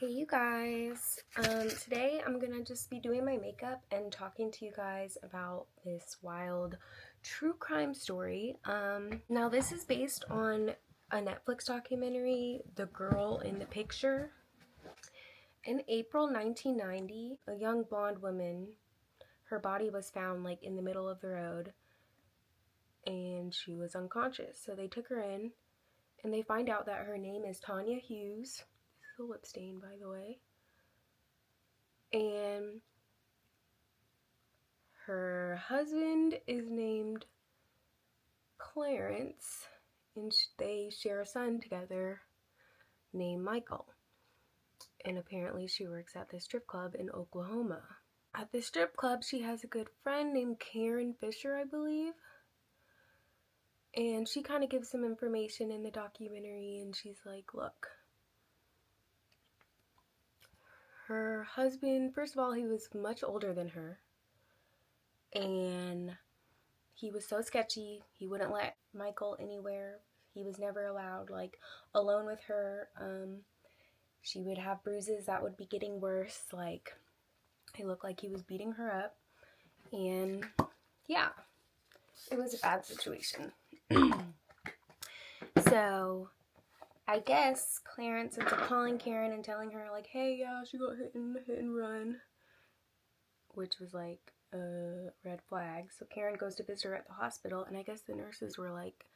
Hey you guys, today I'm gonna just be doing my makeup and talking to you guys about this wild true crime story. Now this is based on a Netflix documentary, The Girl in the Picture. In April 1990, a young blonde woman, her body was found like in the middle of the road and she was unconscious. So they took her in and they find out that her name is Tanya Hughes. This is a lip stain, by the way. And her husband is named Clarence, and they share a son together named Michael. And apparently she works at this strip club in Oklahoma. At the strip club, she has a good friend named Karen Fisher, I believe. And she kind of gives some information in the documentary, and she's like, look, her husband, first of all, he was much older than her. And he was so sketchy. He wouldn't let Michael anywhere. He was never allowed, like, alone with her. She would have bruises that would be getting worse. Like, it looked like he was beating her up. And, yeah, it was a bad situation. So, I guess Clarence ends up calling Karen and telling her, like, hey, yeah, she got hit and run. Which was, like, a red flag. So Karen goes to visit her at the hospital, and I guess the nurses were, like,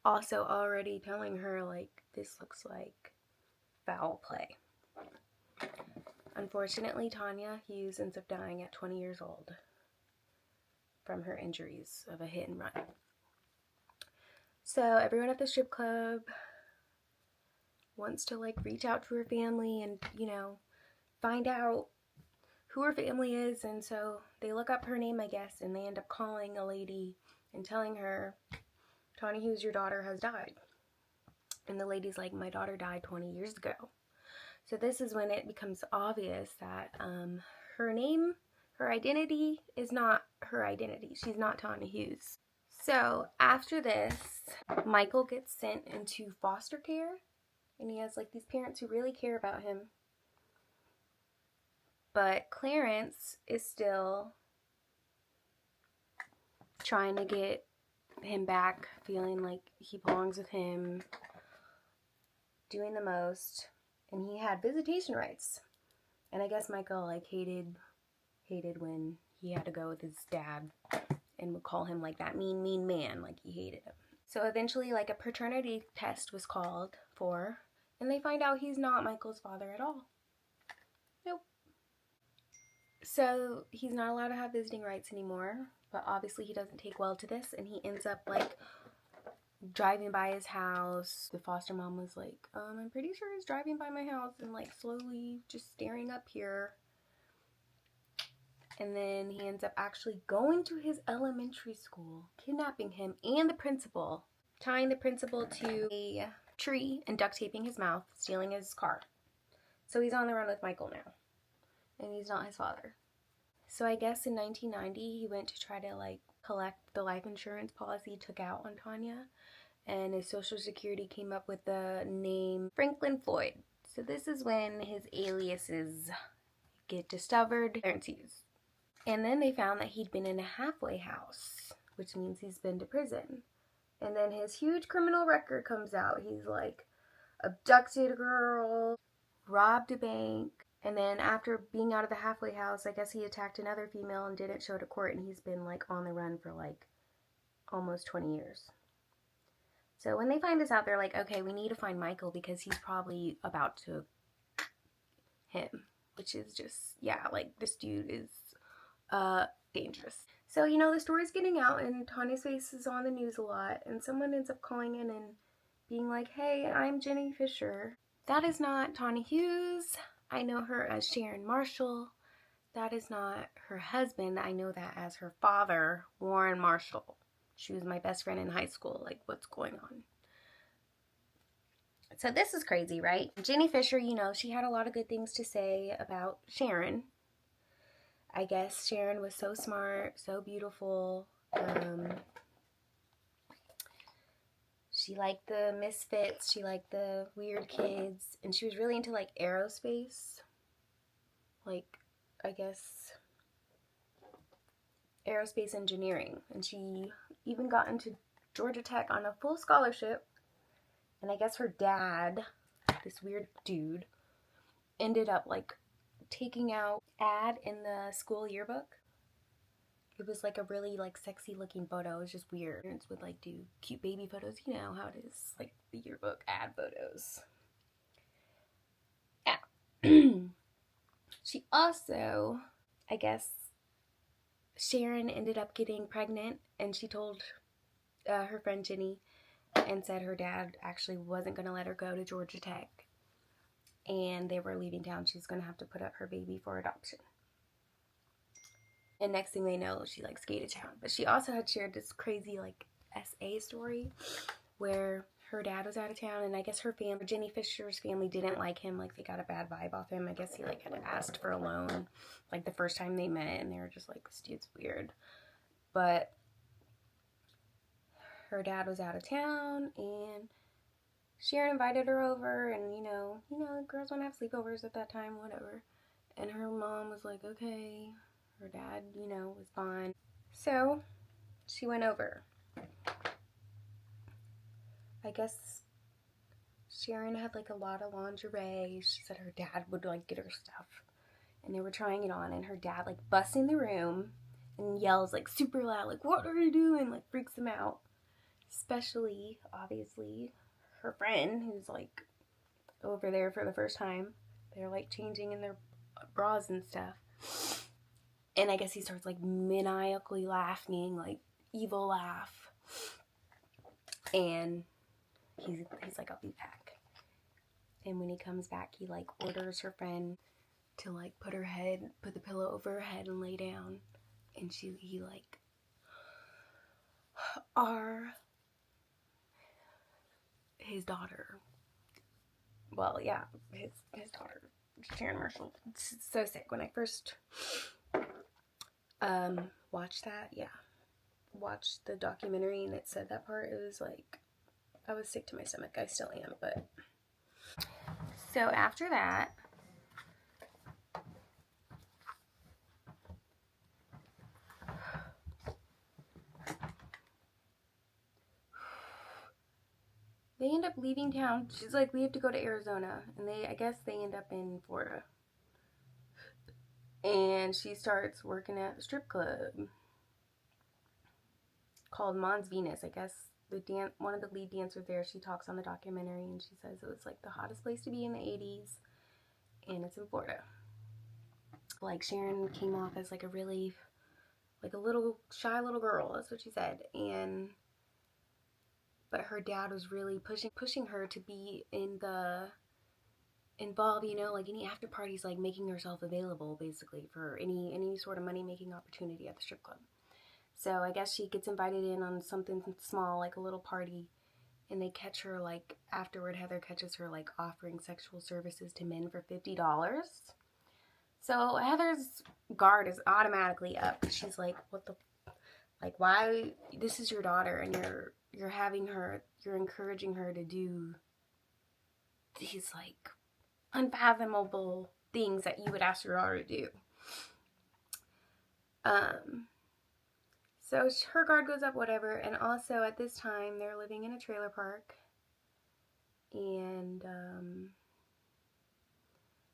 also already telling her, like, this looks like foul play. Unfortunately, Tanya Hughes ends up dying at 20 years old from her injuries of a hit and run. So everyone at the strip club wants to, like, reach out to her family and, you know, find out who her family is. And so they look up her name, I guess, and they end up calling a lady and telling her, Tanya Hughes, your daughter has died. And the lady's like, my daughter died 20 years ago. So this is when it becomes obvious that her name, her identity is not her identity. She's not Tanya Hughes. So after this, Michael gets sent into foster care. And he has, like, these parents who really care about him. But Clarence is still trying to get him back, feeling like he belongs with him, doing the most. And he had visitation rights. And I guess Michael, like, hated when he had to go with his dad and would call him, like, that mean man. Like, he hated him. So eventually, like, a paternity test was called for, and they find out he's not Michael's father at all. Nope. So he's not allowed to have visiting rights anymore, but obviously he doesn't take well to this, and he ends up, like, driving by his house. The foster mom was like, I'm pretty sure he's driving by my house and, like, slowly just staring up here. And then he ends up actually going to his elementary school, kidnapping him and the principal, tying the principal to a tree and duct taping his mouth, stealing his car. So he's on the run with Michael now, and he's not his father. So I guess in 1990, he went to try to, like, collect the life insurance policy he took out on Tanya, and his social security came up with the name Franklin Floyd. So this is when his aliases get discovered. Clarence Hughes. And then they found that he'd been in a halfway house, which means he's been to prison. And then his huge criminal record comes out. He's, like, abducted a girl, robbed a bank, and then after being out of the halfway house, I guess he attacked another female and didn't show to court, and he's been, like, on the run for, like, almost 20 years. So when they find this out, they're like, okay, we need to find Michael because he's probably about to him, which is just, yeah, like, this dude is dangerous. So, you know, the story's getting out and Tanya's face is on the news a lot, and someone ends up calling in and being like, hey, I'm Jenny Fisher. That is not Tanya Hughes. I know her as Sharon Marshall. That is not her husband. I know that as her father, Warren Marshall. She was my best friend in high school. Like, what's going on? So this is crazy, right? Jenny Fisher, you know, she had a lot of good things to say about Sharon. I guess Sharon was so smart, so beautiful. She liked the misfits, she liked the weird kids, and she was really into like aerospace. Like, I guess, aerospace engineering. And she even got into Georgia Tech on a full scholarship. And I guess her dad, this weird dude, ended up like taking out ad in the school yearbook. It was like a really like sexy looking photo. It was just weird. Parents would like do cute baby photos. You know how it is, like the yearbook ad photos. Yeah. She also, I guess, Sharon ended up getting pregnant, and she told her friend Jenny and said her dad actually wasn't going to let her go to Georgia Tech, and they were leaving town. She was going to have to put up her baby for adoption. And next thing they know, she like skated town. But she also had shared this crazy like SA story where her dad was out of town, and I guess her family, Jenny Fisher's family, didn't like him. Like, they got a bad vibe off him. I guess he like had asked for a loan like the first time they met, and they were just like, this dude's weird. But her dad was out of town, and Sharon invited her over, and you know, girls want to have sleepovers at that time, whatever. And her mom was like, okay. Her dad, was fine. So she went over. I guess Sharon had like a lot of lingerie. She said her dad would like get her stuff, and they were trying it on, and her dad like busts in the room and yells like super loud, like, what are you doing? Like, freaks him out. Especially, obviously, her friend who's like over there for the first time. They're like changing in their bras and stuff. And I guess he starts like maniacally laughing, like evil laugh. And he's like, I'll be back. And when he comes back, he like orders her friend to like put the pillow over her head and lay down. And he like, his daughter. Well, yeah, his daughter, Sharon Marshall. It's so sick. When I first watched the documentary and it said that part, it was like, I was sick to my stomach. I still am, but. So after that, they end up leaving town. She's like, we have to go to Arizona. And I guess they end up in Florida. And she starts working at a strip club called Mons Venus. I guess one of the lead dancers there, she talks on the documentary, and she says it was like the hottest place to be in the 80s, and it's in Florida. Like, Sharon came off as like a really, like a little shy little girl. That's what she said. But her dad was really pushing her to be involved, like any after parties, like making herself available basically for any sort of money making opportunity at the strip club. So I guess she gets invited in on something small, like a little party, and they catch her like afterward. Heather catches her like offering sexual services to men for $50. So Heather's guard is automatically up. She's like, what the, like, why? This is your daughter, and you're encouraging her to do these like unfathomable things that you would ask your daughter to do. So her guard goes up, whatever, and also at this time they're living in a trailer park, and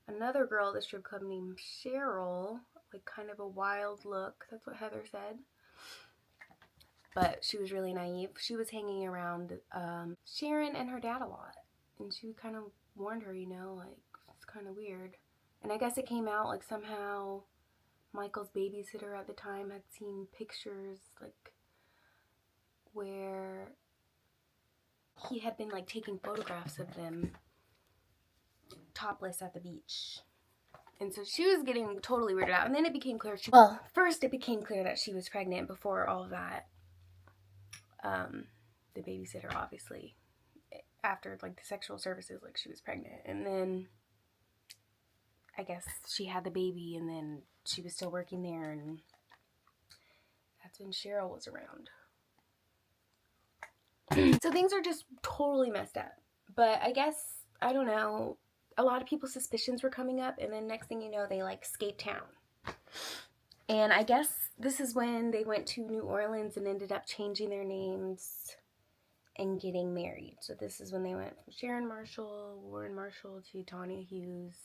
another girl at the strip club named Cheryl, like kind of a wild look, that's what Heather said, but she was really naive. She was hanging around Sharon and her dad a lot, and she kind of warned her, like, it's kind of weird. And I guess it came out like somehow Michael's babysitter at the time had seen pictures like where he had been like taking photographs of them topless at the beach. And so she was getting totally weirded out. And then it became clear first it became clear that she was pregnant before all of that. The babysitter, obviously, after like the sexual services, like she was pregnant. And then I guess she had the baby, and then she was still working there, and that's when Cheryl was around. So things are just totally messed up. But I guess, I don't know, a lot of people's suspicions were coming up, and then next thing you know, they like escaped town. And I guess this is when they went to New Orleans and ended up changing their names and getting married. So this is when they went from Sharon Marshall, Warren Marshall, to Tanya Hughes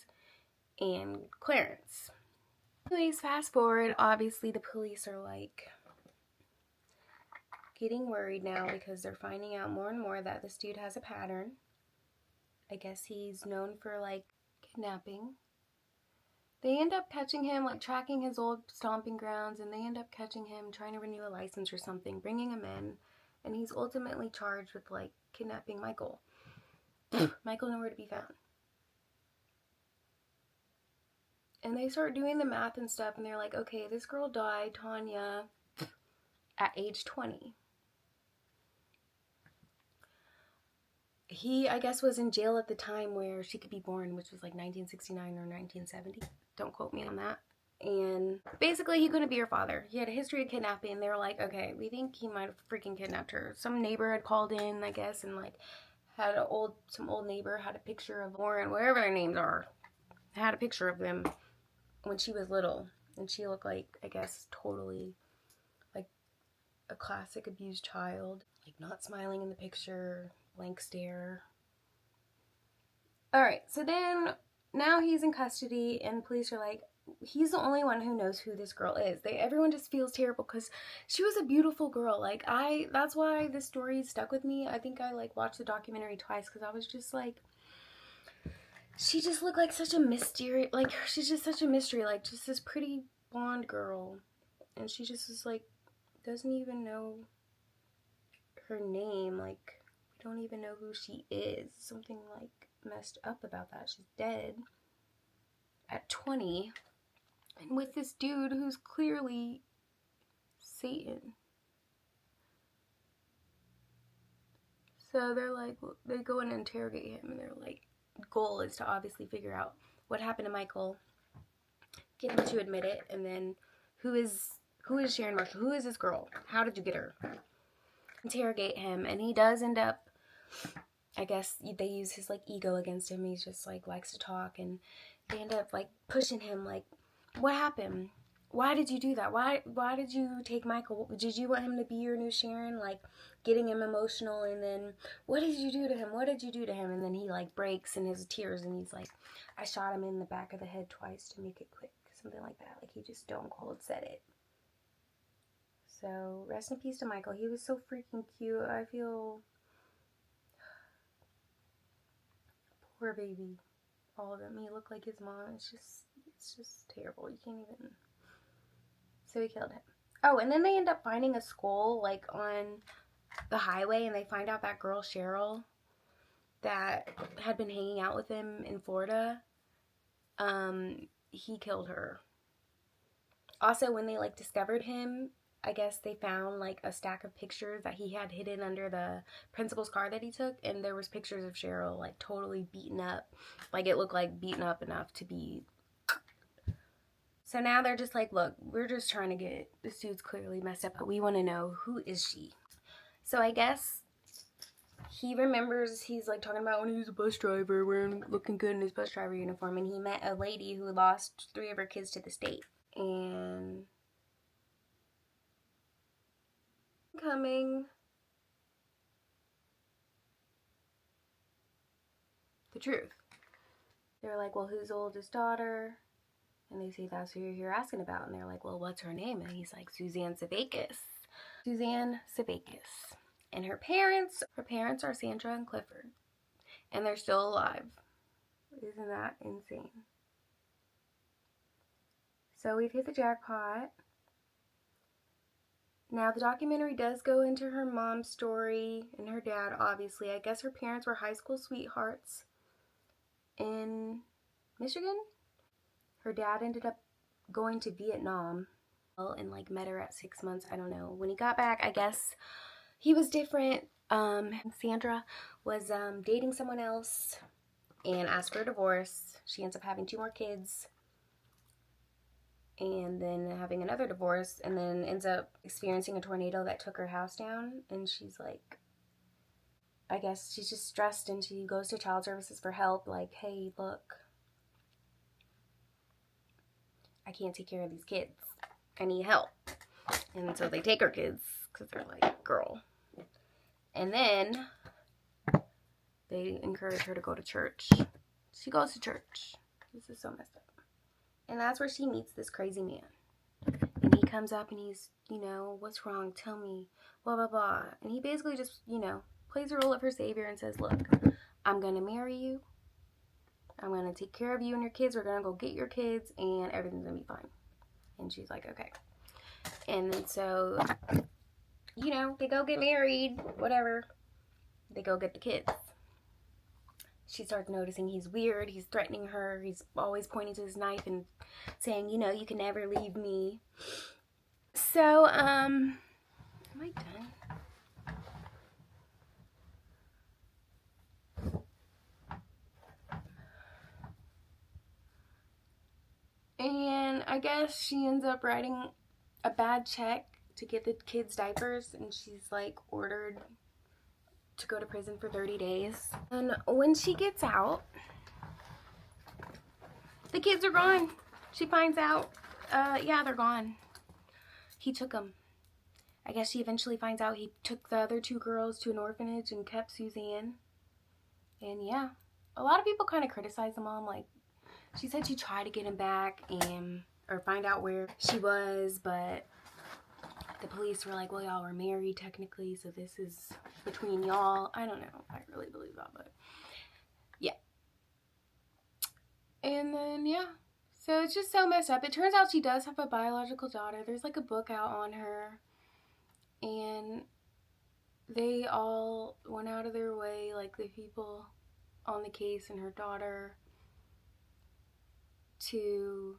and Clarence. Anyways, fast forward, obviously the police are like getting worried now because they're finding out more and more that this dude has a pattern. I guess he's known for like kidnapping. They end up catching him, like tracking his old stomping grounds, and they end up catching him trying to renew a license or something, bringing him in, and he's ultimately charged with like kidnapping Michael. Michael nowhere to be found. And they start doing the math and stuff, and they're like, okay, this girl died, Tanya, at age 20. He, I guess, was in jail at the time where she could be born, which was like 1969 or 1970. Don't quote me on that. And basically, he couldn't be her father. He had a history of kidnapping, and they were like, okay, we think he might have freaking kidnapped her. Some neighbor had called in, I guess, and like had some old neighbor had a picture of Warren, whatever their names are, had a picture of them when she was little, and she looked like, I guess, totally like a classic abused child, like not smiling in the picture, blank stare. All right, so then now he's in custody, and police are like, he's the only one who knows who this girl is. Everyone just feels terrible because she was a beautiful girl. Like, that's why this story stuck with me. I think I like watched the documentary twice because I was just like, she just looked like such a mystery. Like, she's just such a mystery. Like, just this pretty blonde girl, and she just is like, doesn't even know her name. Like, we don't even know who she is. Something like messed up about that. She's dead at 20, and with this dude who's clearly Satan. So they're like, they go and interrogate him, and their like goal is to obviously figure out what happened to Michael, get him to admit it, and then who is Sharon Marshall? Who is this girl? How did you get her? Interrogate him, and he does end up, I guess they use his like ego against him. He's just like likes to talk, and they end up like pushing him like, what happened? Why did you do that? Why did you take Michael? Did you want him to be your new Sharon? Like getting him emotional, and then what did you do to him? What did you do to him? And then he like breaks in his tears, and he's like, I shot him in the back of the head twice to make it quick. Something like that. Like he just stone cold said it. So rest in peace to Michael. He was so freaking cute. I feel poor baby. All of them. He looked like his mom. It's just terrible. You can't even. So he killed him. Oh, and then they end up finding a skull like on the highway, and they find out that girl Cheryl that had been hanging out with him in Florida, he killed her. Also, when they like discovered him, I guess they found like a stack of pictures that he had hidden under the principal's car that he took, and there was pictures of Cheryl like totally beaten up. Like it looked like beaten up enough to be. So now they're just like, look, we're just trying to get, this dude's clearly messed up, but we want to know, who is she? So I guess he remembers, he's like talking about when he was a bus driver, looking good in his bus driver uniform, and he met a lady who lost 3 of her kids to the state. And coming the truth. They're like, well, who's the oldest daughter? And they say, that's who you're here asking about. And they're like, well, what's her name? And he's like, Suzanne Savakis. Suzanne Savakis. And her parents are Sandra and Clifford. And they're still alive. Isn't that insane? So we've hit the jackpot. Now, the documentary does go into her mom's story and her dad, obviously. I guess her parents were high school sweethearts in Michigan. Her dad ended up going to Vietnam and like met her at 6 months. I don't know. When he got back, I guess he was different. Sandra was dating someone else and asked for a divorce. She ends up having 2 more kids and then having another divorce, and then ends up experiencing a tornado that took her house down, and she's like I guess she's just stressed and she goes to child services for help. Like, hey, look, I can't take care of these kids. I need help. And so they take her kids because they're like, girl. And then they encourage her to go to church. She goes to church. This is so messed up. And that's where she meets this crazy man. And he comes up and he's, you know, what's wrong? Tell me. Blah, blah, blah. And he basically just, you know, plays the role of her savior and says, look, I'm going to marry you. I'm going to take care of you and your kids. We're going to go get your kids and everything's going to be fine. And she's like, okay. And then so, you know, they go get married, whatever. They go get the kids. She starts noticing he's weird. He's threatening her. He's always pointing to his knife and saying, you know, you can never leave me. So, am I done? And I guess she ends up writing a bad check to get the kids' diapers, and she's like ordered to go to prison for 30 days. And when she gets out, the kids are gone. She finds out, yeah, they're gone. He took them. I guess she eventually finds out he took the other 2 girls to an orphanage and kept Suzanne. And yeah, a lot of people kind of criticize the mom. Like, she said she tried to get him back and or find out where she was, but the police were like, well, y'all were married technically, so this is between y'all. I don't know if I really believe that, but yeah. And then, yeah. So it's just so messed up. It turns out she does have a biological daughter. There's like a book out on her. And they all went out of their way, like the people on the case and her daughter, to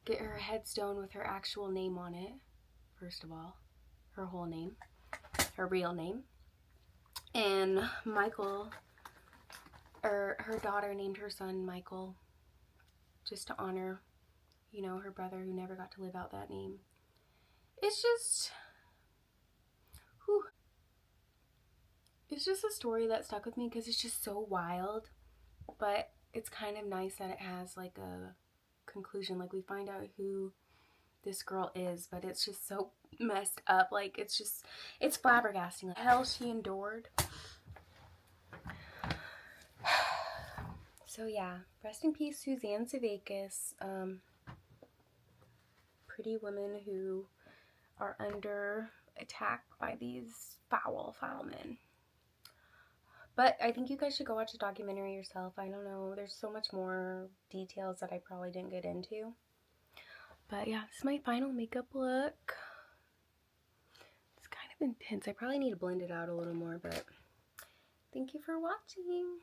get her a headstone with her actual name on it. First of all, her whole name, her real name. And Michael, or her daughter named her son Michael, just to honor, you know, her brother who never got to live out that name. It's just, whew. It's just a story that stuck with me because it's just so wild, but it's kind of nice that it has like a conclusion. Like, we find out who this girl is, but it's just so messed up. Like, it's flabbergasting. Like, hell she endured. So yeah, rest in peace, Suzanne Savakis. Pretty women who are under attack by these foul men. But I think you guys should go watch the documentary yourself. I don't know, there's so much more details that I probably didn't get into. But yeah, this is my final makeup look. It's kind of intense. I probably need to blend it out a little more, but thank you for watching.